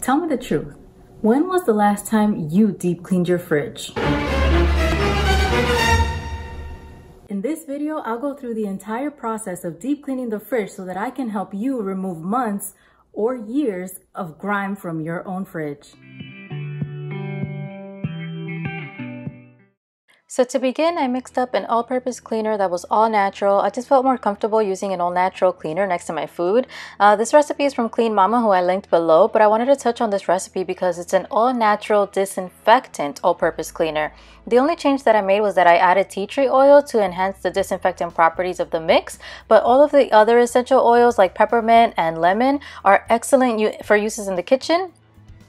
Tell me the truth. When was the last time you deep cleaned your fridge? In this video, I'll go through the entire process of deep cleaning the fridge so that I can help you remove months or years of grime from your own fridge. So to begin, I mixed up an all-purpose cleaner that was all natural. I just felt more comfortable using an all-natural cleaner next to my food. This recipe is from Clean Mama, who I linked below, but I wanted to touch on this recipe because it's an all-natural disinfectant all-purpose cleaner. The only change that I made was that I added tea tree oil to enhance the disinfectant properties of the mix, but all of the other essential oils like peppermint and lemon are excellent for uses in the kitchen.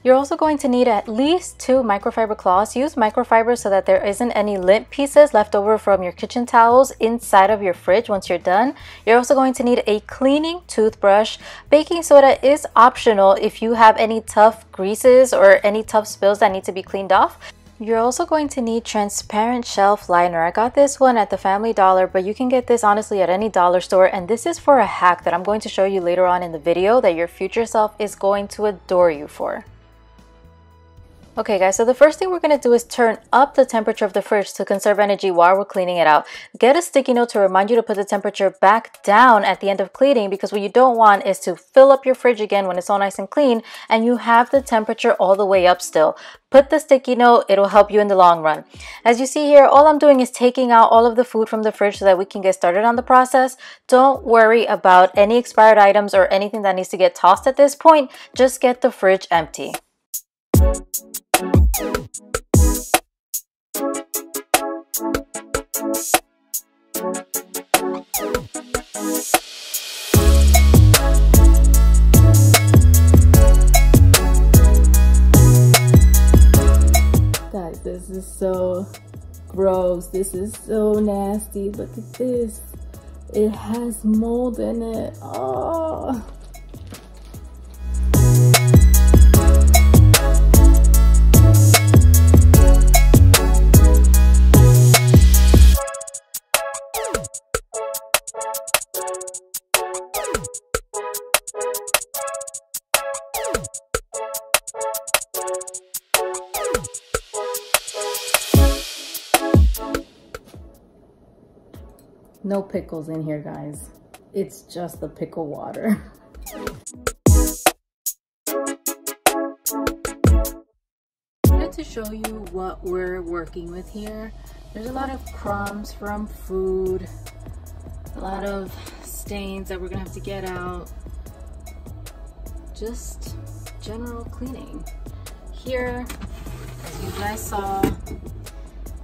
You're also going to need at least 2 microfiber cloths. Use microfiber so that there isn't any lint pieces left over from your kitchen towels inside of your fridge once you're done. You're also going to need a cleaning toothbrush. Baking soda is optional if you have any tough greases or any tough spills that need to be cleaned off. You're also going to need transparent shelf liner. I got this one at the Family Dollar, but you can get this honestly at any dollar store. And this is for a hack that I'm going to show you later on in the video that your future self is going to adore you for. Okay guys, so the first thing we're going to do is turn up the temperature of the fridge to conserve energy while we're cleaning it out. Get a sticky note to remind you to put the temperature back down at the end of cleaning, because what you don't want is to fill up your fridge again when it's all nice and clean and you have the temperature all the way up still. Put the sticky note, it'll help you in the long run. As you see here, all I'm doing is taking out all of the food from the fridge so that we can get started on the process. Don't worry about any expired items or anything that needs to get tossed at this point. Just get the fridge empty. Guys, this is so gross. This is so nasty. Look at this. It has mold in it. Oh. No pickles in here, guys. It's just the pickle water. To show you what we're working with here, there's a lot of crumbs from food, a lot of stains that we're gonna have to get out, just general cleaning. Here, as you guys saw,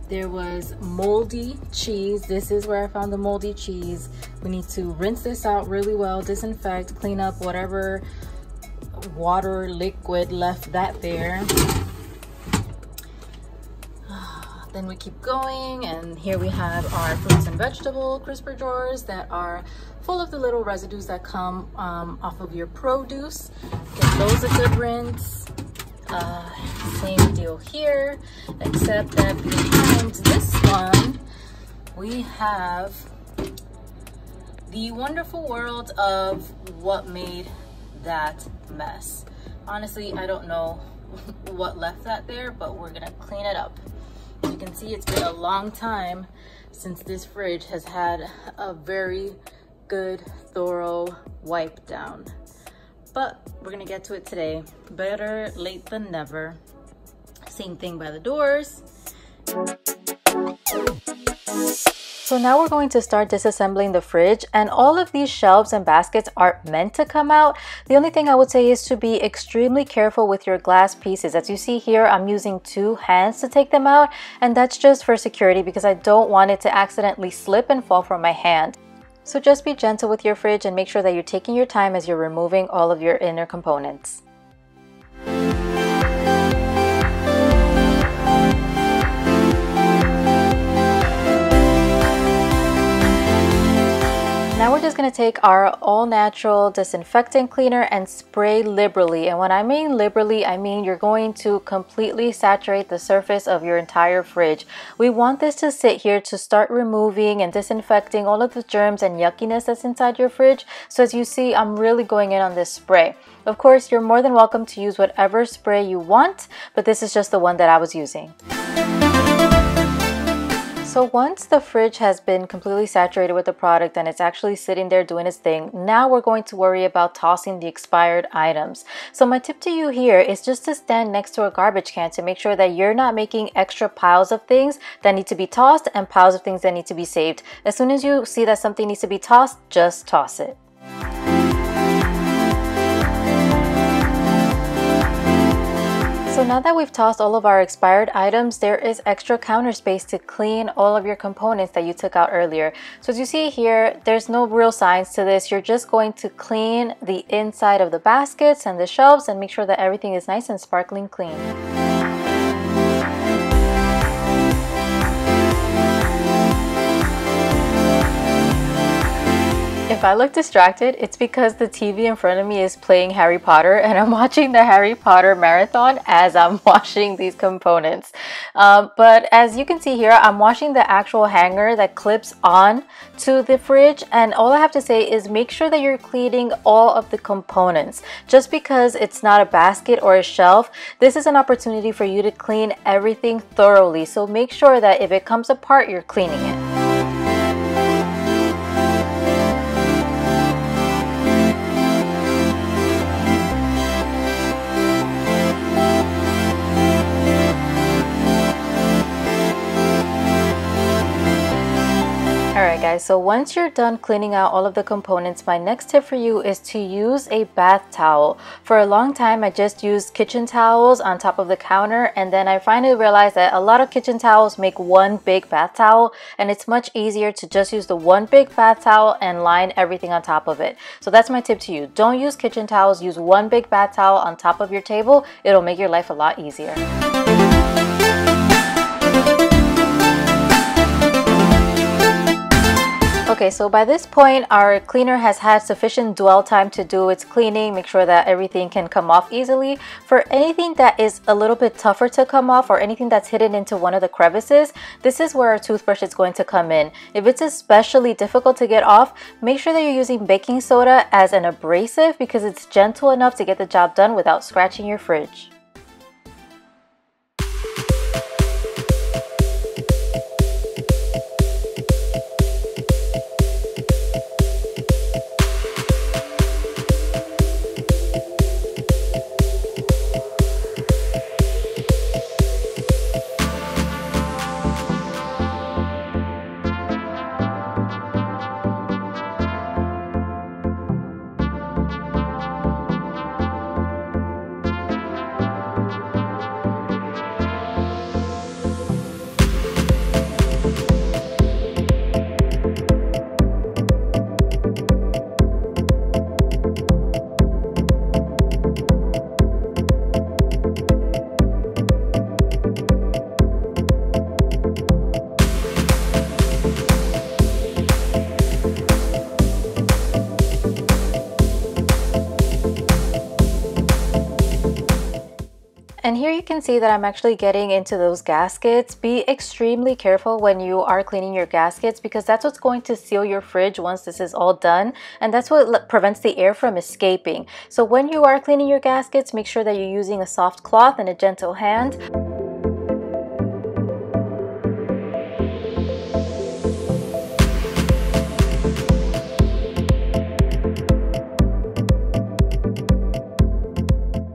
there was moldy cheese. This is where I found the moldy cheese. We need to rinse this out really well, disinfect, clean up whatever water, liquid left that there. Then we keep going, and here we have our fruits and vegetable crisper drawers that are full of the little residues that come off of your produce. Get those a good rinse. Same deal here, except that behind this one we have the wonderful world of what made that mess. Honestly, I don't know what left that there, but we're gonna clean it up. As you can see, it's been a long time since this fridge has had a very good, thorough wipe down. But we're gonna get to it today. Better late than never. Same thing by the doors. So now we're going to start disassembling the fridge, and all of these shelves and baskets are meant to come out. The only thing I would say is to be extremely careful with your glass pieces. As you see here, I'm using 2 hands to take them out, and that's just for security because I don't want it to accidentally slip and fall from my hand. So just be gentle with your fridge and make sure that you're taking your time as you're removing all of your inner components. Now we're just going to take our all-natural disinfectant cleaner and spray liberally. And when I mean liberally, I mean you're going to completely saturate the surface of your entire fridge. We want this to sit here to start removing and disinfecting all of the germs and yuckiness that's inside your fridge. So as you see, I'm really going in on this spray. Of course, you're more than welcome to use whatever spray you want, but this is just the one that I was using. So once the fridge has been completely saturated with the product and it's actually sitting there doing its thing, now we're going to worry about tossing the expired items. So my tip to you here is just to stand next to a garbage can to make sure that you're not making extra piles of things that need to be tossed and piles of things that need to be saved. As soon as you see that something needs to be tossed, just toss it. So now that we've tossed all of our expired items, there is extra counter space to clean all of your components that you took out earlier. So as you see here, there's no real science to this. You're just going to clean the inside of the baskets and the shelves and make sure that everything is nice and sparkling clean. If I look distracted, it's because the TV in front of me is playing Harry Potter and I'm watching the Harry Potter marathon as I'm washing these components. But as you can see here, I'm washing the actual hanger that clips on to the fridge, and all I have to say is make sure that you're cleaning all of the components. Just because it's not a basket or a shelf, this is an opportunity for you to clean everything thoroughly. So make sure that if it comes apart, you're cleaning it. Alright guys, so once you're done cleaning out all of the components, my next tip for you is to use a bath towel. For a long time, I just used kitchen towels on top of the counter, and then I finally realized that a lot of kitchen towels make one big bath towel, and it's much easier to just use the one big bath towel and line everything on top of it. So that's my tip to you. Don't use kitchen towels, use one big bath towel on top of your table. It'll make your life a lot easier. Okay, so by this point, our cleaner has had sufficient dwell time to do its cleaning, make sure that everything can come off easily. For anything that is a little bit tougher to come off or anything that's hidden into one of the crevices, this is where our toothbrush is going to come in. If it's especially difficult to get off, make sure that you're using baking soda as an abrasive because it's gentle enough to get the job done without scratching your fridge. And here you can see that I'm actually getting into those gaskets. Be extremely careful when you are cleaning your gaskets because that's what's going to seal your fridge once this is all done. And that's what prevents the air from escaping. So when you are cleaning your gaskets, make sure that you're using a soft cloth and a gentle hand.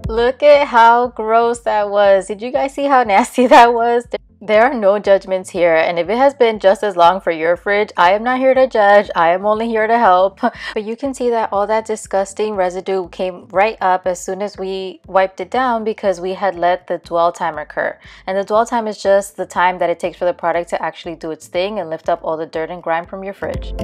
Look at how gross that was. Did you guys see how nasty that was? There are no judgments here, and if it has been just as long for your fridge, I am not here to judge. I am only here to help. But you can see that all that disgusting residue came right up as soon as we wiped it down because we had let the dwell time occur. And the dwell time is just the time that it takes for the product to actually do its thing and lift up all the dirt and grime from your fridge.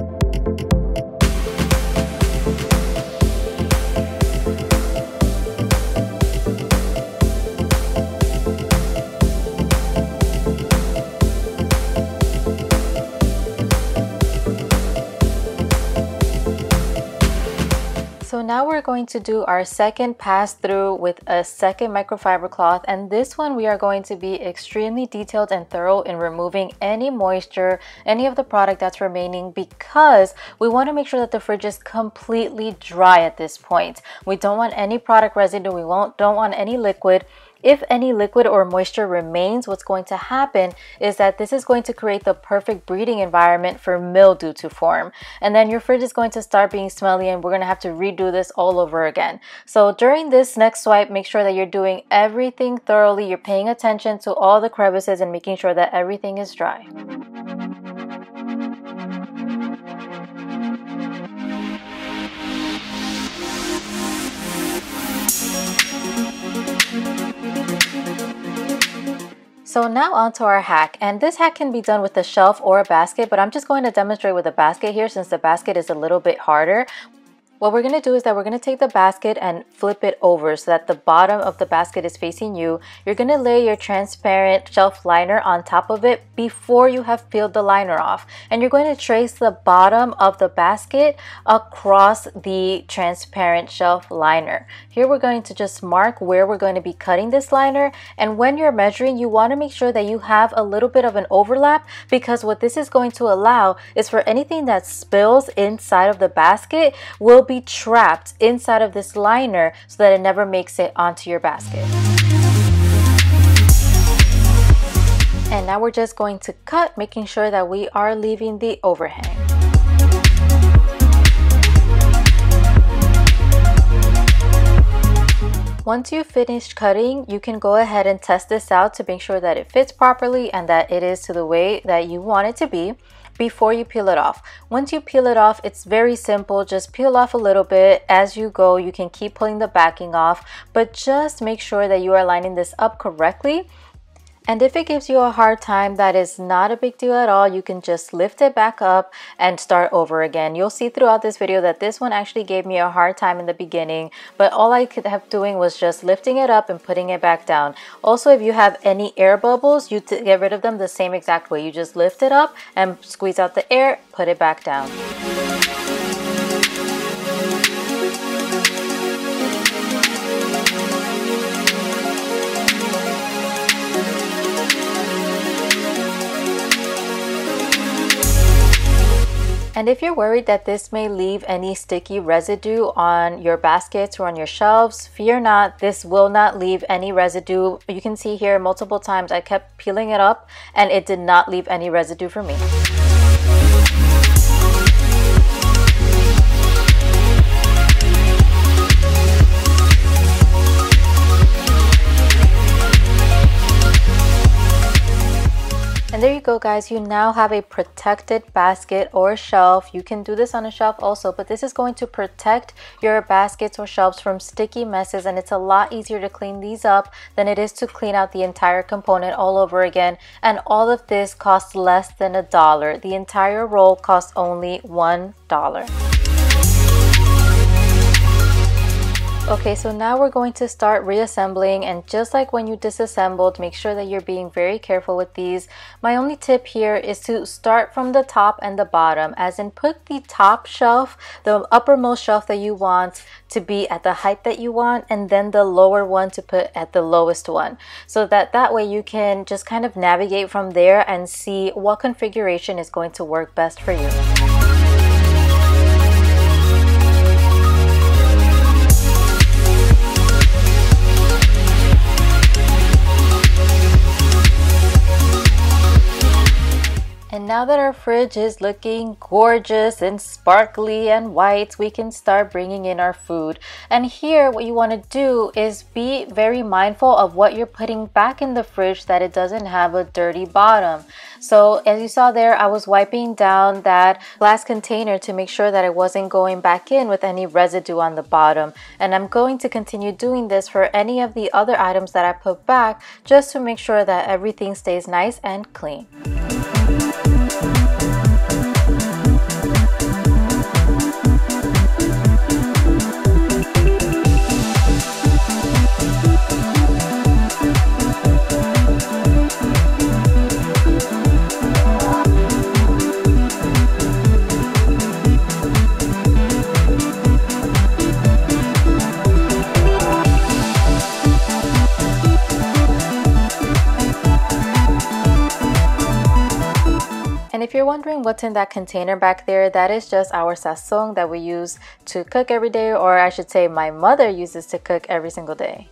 So now we're going to do our second pass through with a second microfiber cloth, and this one we are going to be extremely detailed and thorough in removing any moisture, any of the product that's remaining, because we want to make sure that the fridge is completely dry at this point. We don't want any product residue, we don't want any liquid. If any liquid or moisture remains, what's going to happen is that this is going to create the perfect breeding environment for mildew to form. And then your fridge is going to start being smelly and we're going to have to redo this all over again. So during this next swipe, make sure that you're doing everything thoroughly. You're paying attention to all the crevices and making sure that everything is dry. So now onto our hack, and this hack can be done with a shelf or a basket, but I'm just going to demonstrate with a basket here since the basket is a little bit harder. What we're going to do is that we're going to take the basket and flip it over so that the bottom of the basket is facing you. You're going to lay your transparent shelf liner on top of it before you have peeled the liner off. And you're going to trace the bottom of the basket across the transparent shelf liner. Here we're going to just mark where we're going to be cutting this liner. And when you're measuring, you want to make sure that you have a little bit of an overlap, because what this is going to allow is for anything that spills inside of the basket will be trapped inside of this liner so that it never makes it onto your basket. And now we're just going to cut, making sure that we are leaving the overhang. Once you've finished cutting, you can go ahead and test this out to make sure that it fits properly and that it is to the way that you want it to be before you peel it off. Once you peel it off, it's very simple. Just peel off a little bit as you go. You can keep pulling the backing off, but just make sure that you are lining this up correctly. And if it gives you a hard time, that is not a big deal at all. You can just lift it back up and start over again. You'll see throughout this video that this one actually gave me a hard time in the beginning, but all I could have doing was just lifting it up and putting it back down. Also, if you have any air bubbles, you get rid of them the same exact way. You just lift it up and squeeze out the air, put it back down. And if you're worried that this may leave any sticky residue on your baskets or on your shelves, fear not, this will not leave any residue. You can see here multiple times I kept peeling it up and it did not leave any residue for me. And there you go, guys. You now have a protected basket or shelf. You can do this on a shelf also, but this is going to protect your baskets or shelves from sticky messes, and it's a lot easier to clean these up than it is to clean out the entire component all over again. And all of this costs less than $1. The entire roll costs only $1. Okay, so now we're going to start reassembling, and just like when you disassembled, make sure that you're being very careful with these. My only tip here is to start from the top and the bottom, as in put the top shelf, the uppermost shelf that you want to be at the height that you want, and then the lower one to put at the lowest one, so that way you can just kind of navigate from there and see what configuration is going to work best for you. And now that our fridge is looking gorgeous and sparkly and white, we can start bringing in our food. And here what you want to do is be very mindful of what you're putting back in the fridge, that it doesn't have a dirty bottom. So as you saw there, I was wiping down that glass container to make sure that it wasn't going back in with any residue on the bottom. And I'm going to continue doing this for any of the other items that I put back, just to make sure that everything stays nice and clean. if you're wondering what's in that container back there, that is just our sazon that we use to cook every day, or I should say my mother uses to cook every single day.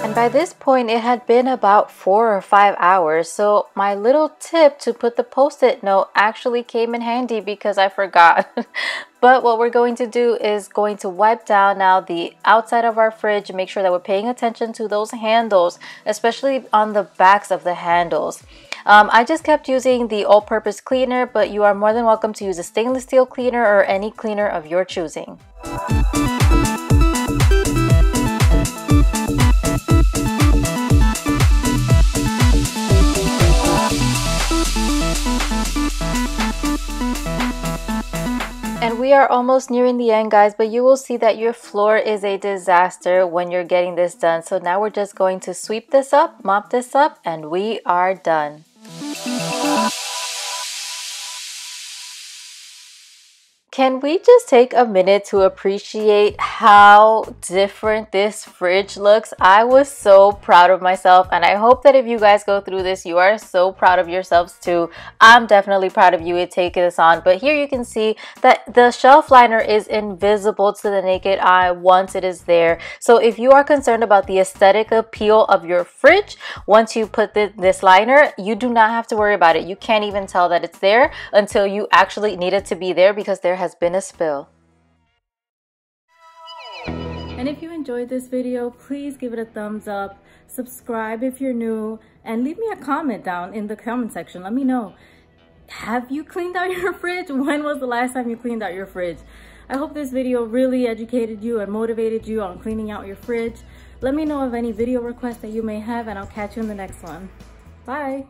And by this point, it had been about 4 or 5 hours. So my little tip to put the post-it note actually came in handy because I forgot. But what we're going to do is going to wipe down now the outside of our fridge, make sure that we're paying attention to those handles, especially on the backs of the handles. I just kept using the all-purpose cleaner, but you are more than welcome to use a stainless steel cleaner or any cleaner of your choosing. And we are almost nearing the end, guys, but you will see that your floor is a disaster when you're getting this done. So now we're just going to sweep this up, mop this up, and we are done. Can we just take a minute to appreciate how different this fridge looks? I was so proud of myself, and I hope that if you guys go through this, you are so proud of yourselves too. I'm definitely proud of you to take this on. But here you can see that the shelf liner is invisible to the naked eye once it is there. So if you are concerned about the aesthetic appeal of your fridge, once you put this liner, you do not have to worry about it. You can't even tell that it's there until you actually need it to be there because there has been a spill. And if you enjoyed this video, please give it a thumbs up, subscribe if you're new, and leave me a comment down in the comment section. Let me know, have you cleaned out your fridge? When was the last time you cleaned out your fridge? I hope this video really educated you and motivated you on cleaning out your fridge. Let me know of any video requests that you may have, and I'll catch you in the next one. Bye!